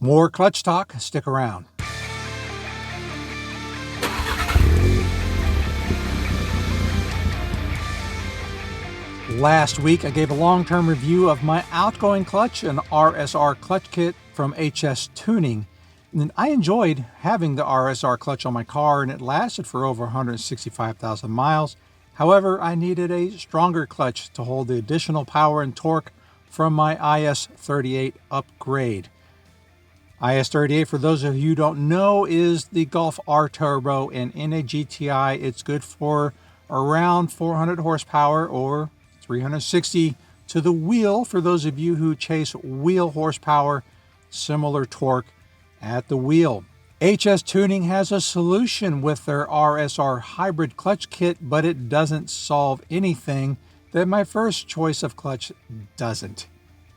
More clutch talk, stick around. Last week, I gave a long-term review of my outgoing clutch, an RSR clutch kit from HS Tuning. And I enjoyed having the RSR clutch on my car, and it lasted for over 165,000 miles. However, I needed a stronger clutch to hold the additional power and torque from my IS38 upgrade. IS38, for those of you who don't know, is the Golf R Turbo, and in a GTI, it's good for around 400 horsepower or 360 to the wheel for those of you who chase wheel horsepower, similar torque at the wheel. HS Tuning has a solution with their RSR hybrid clutch kit, but it doesn't solve anything that my first choice of clutch doesn't.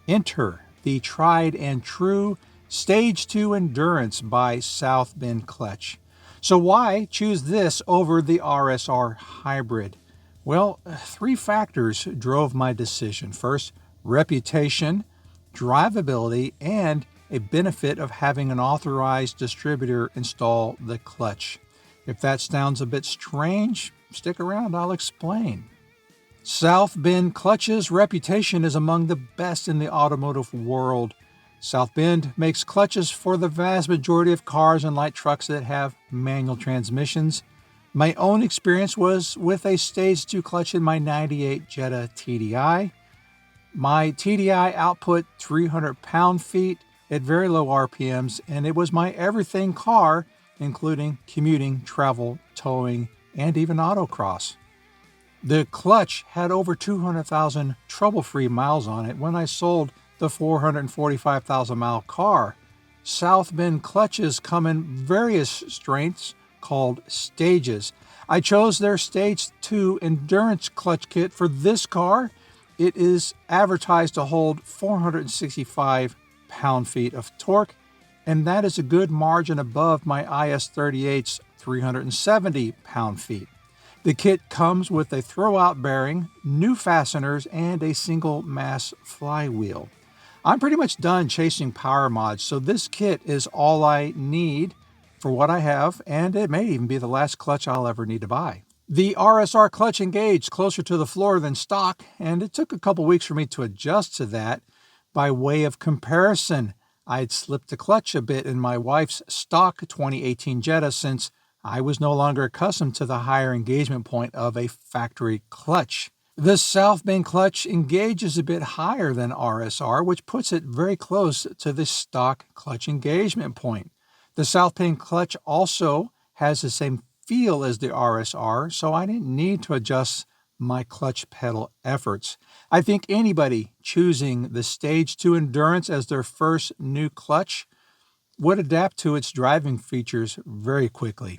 Enter the tried and true Stage 2 Endurance by South Bend Clutch. So why choose this over the RSR hybrid? Well, three factors drove my decision. First, reputation, drivability, and a benefit of having an authorized distributor install the clutch. If that sounds a bit strange, stick around, I'll explain. South Bend Clutch's reputation is among the best in the automotive world. South Bend makes clutches for the vast majority of cars and light trucks that have manual transmissions. My own experience was with a Stage 2 clutch in my 98 Jetta TDI. My TDI output 300 pound-feet at very low RPMs, and it was my everything car, including commuting, travel, towing, and even autocross. The clutch had over 200,000 trouble-free miles on it when I sold the 445,000 mile car. South Bend clutches come in various strengths called stages. I chose their Stage 2 Endurance clutch kit for this car. It is advertised to hold 465 pound-feet of torque, and that is a good margin above my IS38's 370 pound-feet. The kit comes with a throwout bearing, new fasteners, and a single mass flywheel. I'm pretty much done chasing power mods, so this kit is all I need for what I have, and it may even be the last clutch I'll ever need to buy. The RSR clutch engaged closer to the floor than stock, and it took a couple weeks for me to adjust to that. By way of comparison, I'd slipped the clutch a bit in my wife's stock 2018 Jetta since I was no longer accustomed to the higher engagement point of a factory clutch. The South Bend clutch engages a bit higher than RSR, which puts it very close to the stock clutch engagement point. The South Bend clutch also has the same feel as the RSR, so I didn't need to adjust my clutch pedal efforts. I think anybody choosing the Stage 2 Endurance as their first new clutch would adapt to its driving features very quickly.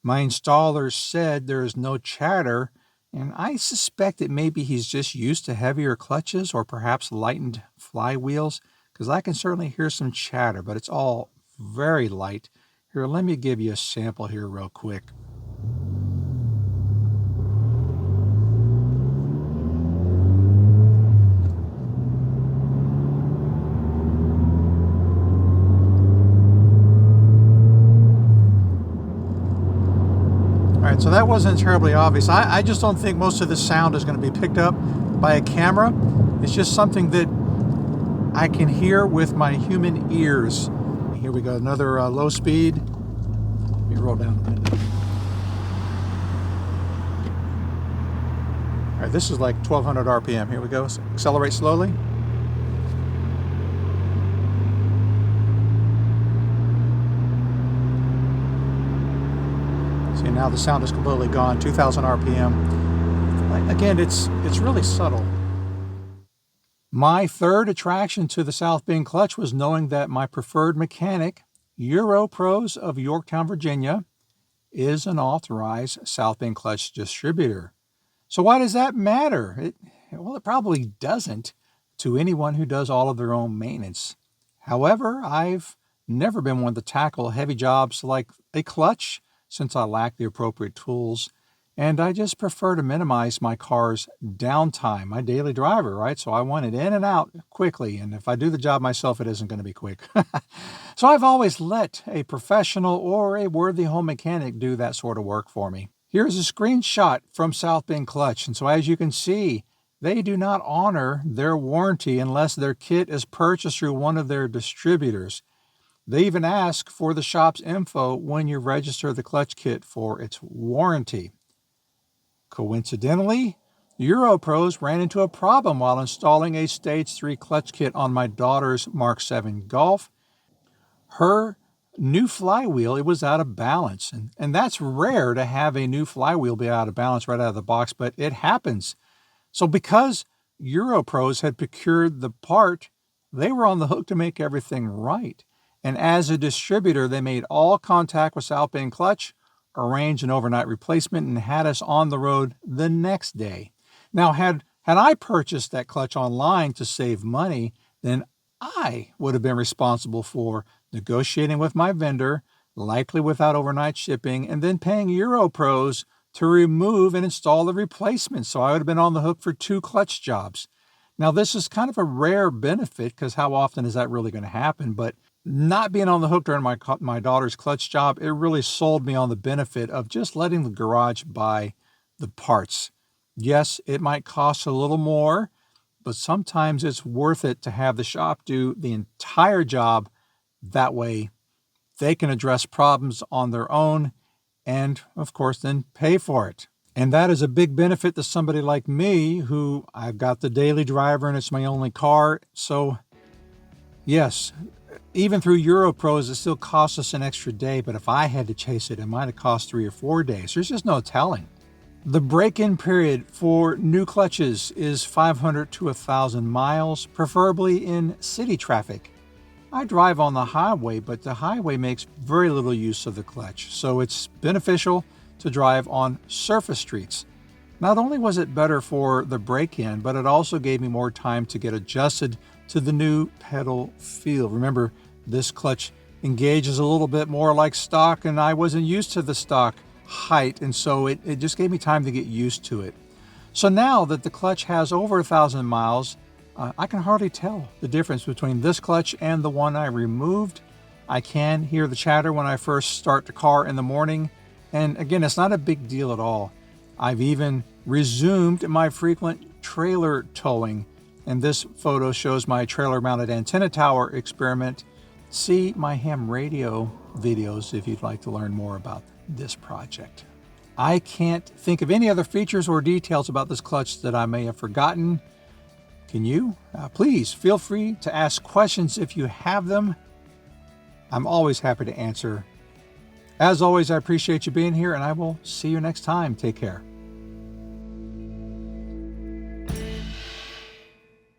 My installer said there is no chatter, and I suspect that maybe he's just used to heavier clutches or perhaps lightened flywheels, because I can certainly hear some chatter, but it's all very light. Here, let me give you a sample here real quick. All right, so that wasn't terribly obvious. I just don't think most of the sound is going to be picked up by a camera. It's just something that I can hear with my human ears. Here we go, another low speed. Let me roll down a bit. All right, this is like 1200 RPM. Here we go, accelerate slowly. See, now the sound is completely gone, 2000 RPM. Again, it's really subtle. My third attraction to the South Bend clutch was knowing that my preferred mechanic, Euro Pros of Yorktown, Virginia, is an authorized South Bend clutch distributor. So why does that matter? Well, it probably doesn't to anyone who does all of their own maintenance. However, I've never been one to tackle heavy jobs like a clutch since I lack the appropriate tools. And I just prefer to minimize my car's downtime, my daily driver, right? So I want it in and out quickly. And if I do the job myself, it isn't going to be quick. So I've always let a professional or a worthy home mechanic do that sort of work for me. Here's a screenshot from South Bend Clutch. And so as you can see, they do not honor their warranty unless their kit is purchased through one of their distributors. They even ask for the shop's info when you register the clutch kit for its warranty. Coincidentally, Europros ran into a problem while installing a Stage 3 clutch kit on my daughter's Mk7 Golf. Her new flywheel, it was out of balance. And that's rare to have a new flywheel be out of balance right out of the box, but it happens. So because Europros had procured the part, they were on the hook to make everything right. And as a distributor, they made all contact with South Bend Clutch, arranged an overnight replacement, and had us on the road the next day. Now, had I purchased that clutch online to save money, then I would have been responsible for negotiating with my vendor, likely without overnight shipping, and then paying Europros to remove and install the replacement. So I would have been on the hook for 2 clutch jobs. Now, this is kind of a rare benefit because how often is that really going to happen? But not being on the hook during my daughter's clutch job, it really sold me on the benefit of just letting the garage buy the parts. Yes, it might cost a little more, but sometimes it's worth it to have the shop do the entire job. That way they can address problems on their own and, of course, then pay for it. And that is a big benefit to somebody like me who I've got the daily driver and it's my only car. So yes, even through Europros, it still costs us an extra day, but if I had to chase it, it might have cost 3 or 4 days. There's just no telling. The break-in period for new clutches is 500 to 1,000 miles, preferably in city traffic. I drive on the highway, but the highway makes very little use of the clutch, so it's beneficial to drive on surface streets. Not only was it better for the break-in, but it also gave me more time to get adjusted to the new pedal feel. Remember, this clutch engages a little bit more like stock, and I wasn't used to the stock height, and so it just gave me time to get used to it. So now that the clutch has over 1,000 miles, I can hardly tell the difference between this clutch and the one I removed. I can hear the chatter when I first start the car in the morning, and again, it's not a big deal at all. I've even resumed my frequent trailer towing, and this photo shows my trailer-mounted antenna tower experiment. See my ham radio videos if you'd like to learn more about this project. I can't think of any other features or details about this clutch that I may have forgotten. Can you? Please feel free to ask questions if you have them. I'm always happy to answer. As always, I appreciate you being here, and I will see you next time. Take care.